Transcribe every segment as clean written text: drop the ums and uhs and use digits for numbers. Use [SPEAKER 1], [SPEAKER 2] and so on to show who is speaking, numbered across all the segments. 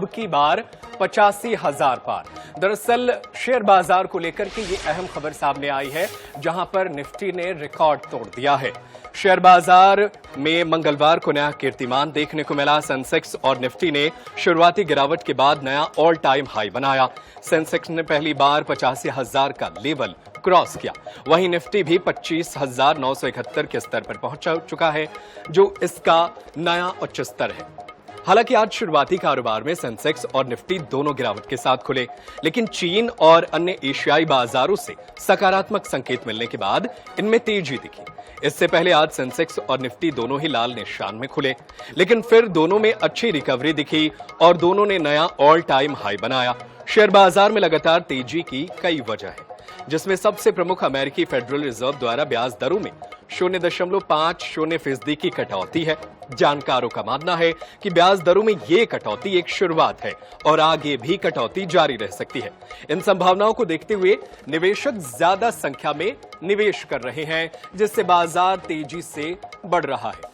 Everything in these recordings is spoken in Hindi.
[SPEAKER 1] अब की बार 85,000 पार। दरअसल शेयर बाजार को लेकर के ये अहम खबर सामने आई है, जहां पर निफ्टी ने रिकॉर्ड तोड़ दिया है। शेयर बाजार में मंगलवार को नया कीर्तिमान देखने को मिला। सेंसेक्स और निफ्टी ने शुरुआती गिरावट के बाद नया ऑल टाइम हाई बनाया। सेंसेक्स ने पहली बार 85,000 का लेवल क्रॉस किया, वहीं निफ्टी भी 25,971 के स्तर पर पहुंच चुका है, जो इसका नया उच्च स्तर है। हालांकि आज शुरुआती कारोबार में सेंसेक्स और निफ्टी दोनों गिरावट के साथ खुले, लेकिन चीन और अन्य एशियाई बाजारों से सकारात्मक संकेत मिलने के बाद इनमें तेजी दिखी। इससे पहले आज सेंसेक्स और निफ्टी दोनों ही लाल निशान में खुले, लेकिन फिर दोनों में अच्छी रिकवरी दिखी और दोनों ने नया ऑल टाइम हाई बनाया। शेयर बाजार में लगातार तेजी की कई वजह है, जिसमें सबसे प्रमुख अमेरिकी फेडरल रिजर्व द्वारा ब्याज दरों में 0.50% की कटौती है। जानकारों का मानना है कि ब्याज दरों में यह कटौती एक शुरुआत है और आगे भी कटौती जारी रह सकती है। इन संभावनाओं को देखते हुए निवेशक ज्यादा संख्या में निवेश कर रहे हैं, जिससे बाजार तेजी से बढ़ रहा है।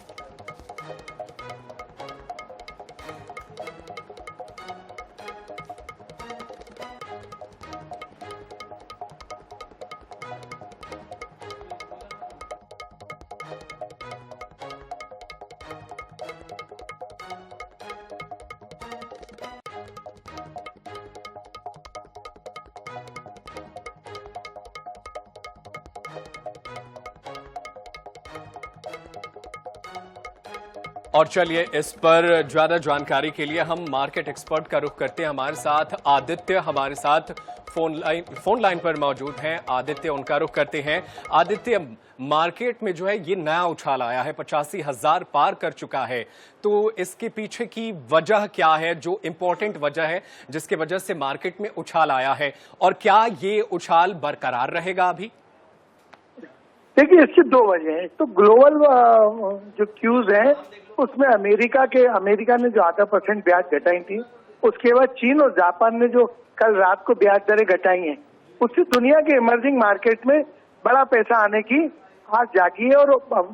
[SPEAKER 1] और चलिए इस पर ज्यादा जानकारी के लिए हम मार्केट एक्सपर्ट का रुख करते हैं। हमारे साथ आदित्य हमारे साथ फोन लाइन पर मौजूद हैं। आदित्य, उनका रुख करते हैं। आदित्य, मार्केट में जो है ये नया उछाल आया है, 85,000 पार कर चुका है, तो इसके पीछे की वजह क्या है, जो इंपॉर्टेंट वजह है जिसके वजह से मार्केट में उछाल आया है, और क्या ये उछाल बरकरार रहेगा अभी?
[SPEAKER 2] देखिए, इसकी दो वजह है। तो ग्लोबल जो क्यूज हैं उसमें अमेरिका ने जो 0.5% ब्याज घटाई थी, उसके बाद चीन और जापान ने जो कल रात को ब्याज दरें घटाई हैं, उससे दुनिया के इमर्जिंग मार्केट में बड़ा पैसा आने की आज जागी है। और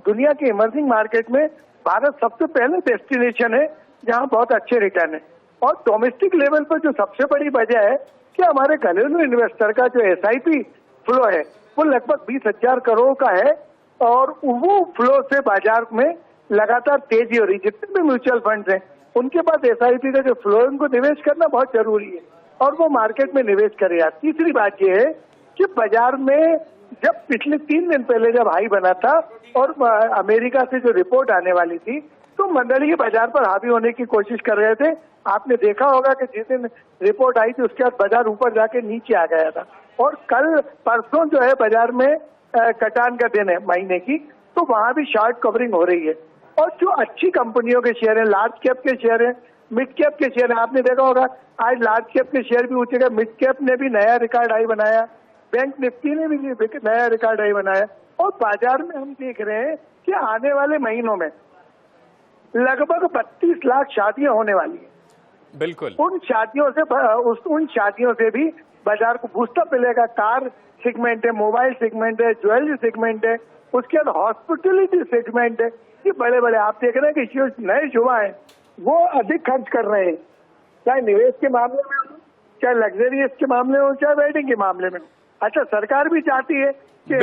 [SPEAKER 2] दुनिया के इमर्जिंग मार्केट में भारत सबसे पहले डेस्टिनेशन है जहां बहुत अच्छे रिटर्न है। और डोमेस्टिक लेवल पर जो सबसे बड़ी वजह है कि हमारे घरेलू इन्वेस्टर का जो SIP फ्लो है वो लगभग 20,000 करोड़ का है, और वो फ्लो से बाजार में लगातार तेजी हो रही है। जितने भी म्यूचुअल फंड्स हैं उनके पास SIP का जो फ्लो है उनको निवेश करना बहुत जरूरी है, और वो मार्केट में निवेश करेगा। तीसरी बात यह है कि बाजार में जब पिछले 3 दिन पहले जब हाई बना था और अमेरिका से जो रिपोर्ट आने वाली थी, तो मंडलीय बाजार पर हावी होने की कोशिश कर रहे थे। आपने देखा होगा कि जिस दिन रिपोर्ट आई थी उसके बाद बाजार ऊपर जाके नीचे आ गया था, और कल परसों जो है बाजार में कटान का दिन है महीने की, तो वहां भी शॉर्ट कवरिंग हो रही है। और जो अच्छी कंपनियों के शेयर हैं, लार्ज कैप के शेयर हैं, मिड कैप के शेयर हैं, आपने देखा होगा आज लार्ज कैप के शेयर भी ऊंचे गए, मिड कैप ने भी नया रिकॉर्ड हाई बनाया, बैंक निफ्टी ने भी नया रिकॉर्ड हाई बनाया। और बाजार में हम देख रहे हैं कि आने वाले महीनों में लगभग 32 लाख शादियां होने वाली है।
[SPEAKER 1] बिल्कुल,
[SPEAKER 2] उन शादियों से भी बाजार को बूस्टअप मिलेगा। कार सेगमेंट है, मोबाइल सेगमेंट है, ज्वेलरी सेगमेंट है, उसके बाद हॉस्पिटलिटी सेगमेंट है। ये बड़े बड़े आप देख रहे हैं कि जो नए युवा हैं वो अधिक खर्च कर रहे हैं, चाहे निवेश के मामले में हो, चाहे लग्जरियस के मामले में हो, चाहे वेडिंग के मामले में हो। अच्छा, सरकार भी चाहती है कि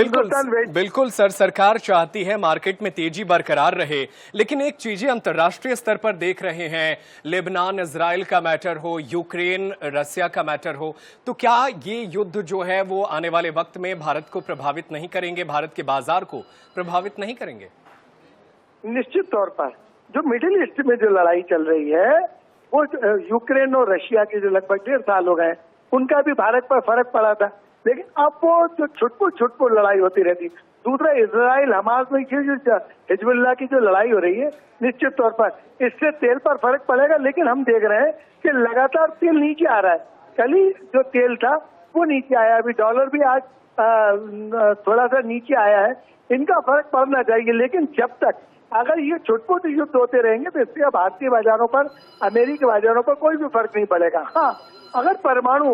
[SPEAKER 1] बिल्कुल सर, सरकार चाहती है मार्केट में तेजी बरकरार रहे, लेकिन एक चीजें अंतर्राष्ट्रीय स्तर पर देख रहे हैं, लेबनान इजराइल का मैटर हो, यूक्रेन रसिया का मैटर हो, तो क्या ये युद्ध जो है वो आने वाले वक्त में भारत को प्रभावित नहीं करेंगे, भारत के बाजार को प्रभावित नहीं करेंगे?
[SPEAKER 2] निश्चित तौर पर जो मिडिल ईस्ट में जो लड़ाई चल रही है, वो यूक्रेन और रशिया के जो लगभग 1.5 साल हो गए, उनका भी भारत पर फर्क पड़ा था, लेकिन अब वो जो छुटपुट लड़ाई होती रहती। दूसरा, इजराइल हमास में जो हिजबुल्लाह की जो लड़ाई हो रही है, निश्चित तौर पर इससे तेल पर फर्क पड़ेगा। लेकिन हम देख रहे हैं कि लगातार तेल नीचे आ रहा है। कल ही जो तेल था वो नीचे आया, अभी डॉलर भी आज थोड़ा सा नीचे आया है। इनका फर्क पड़ना चाहिए, लेकिन जब तक अगर ये छुटपुट युद्ध होते रहेंगे तो इससे भारतीय बाजारों पर, अमेरिकी बाजारों पर कोई भी फर्क नहीं पड़ेगा। हाँ, अगर परमाणु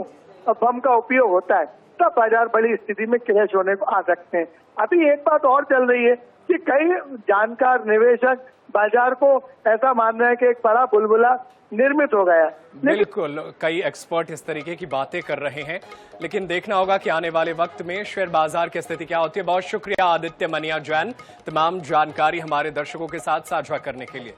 [SPEAKER 2] बम का उपयोग होता है तब बाजार बड़ी स्थिति में क्रैश होने को आ सकते हैं। अभी एक बात और चल रही है कि कई जानकार निवेशक बाजार को ऐसा मान रहे हैं कि एक बड़ा बुलबुला निर्मित हो गया।
[SPEAKER 1] बिल्कुल, कई एक्सपर्ट इस तरीके की बातें कर रहे हैं, लेकिन देखना होगा कि आने वाले वक्त में शेयर बाजार की स्थिति क्या होती है। बहुत शुक्रिया आदित्य मनिया जैन, तमाम जानकारी हमारे दर्शकों के साथ साझा करने के लिए।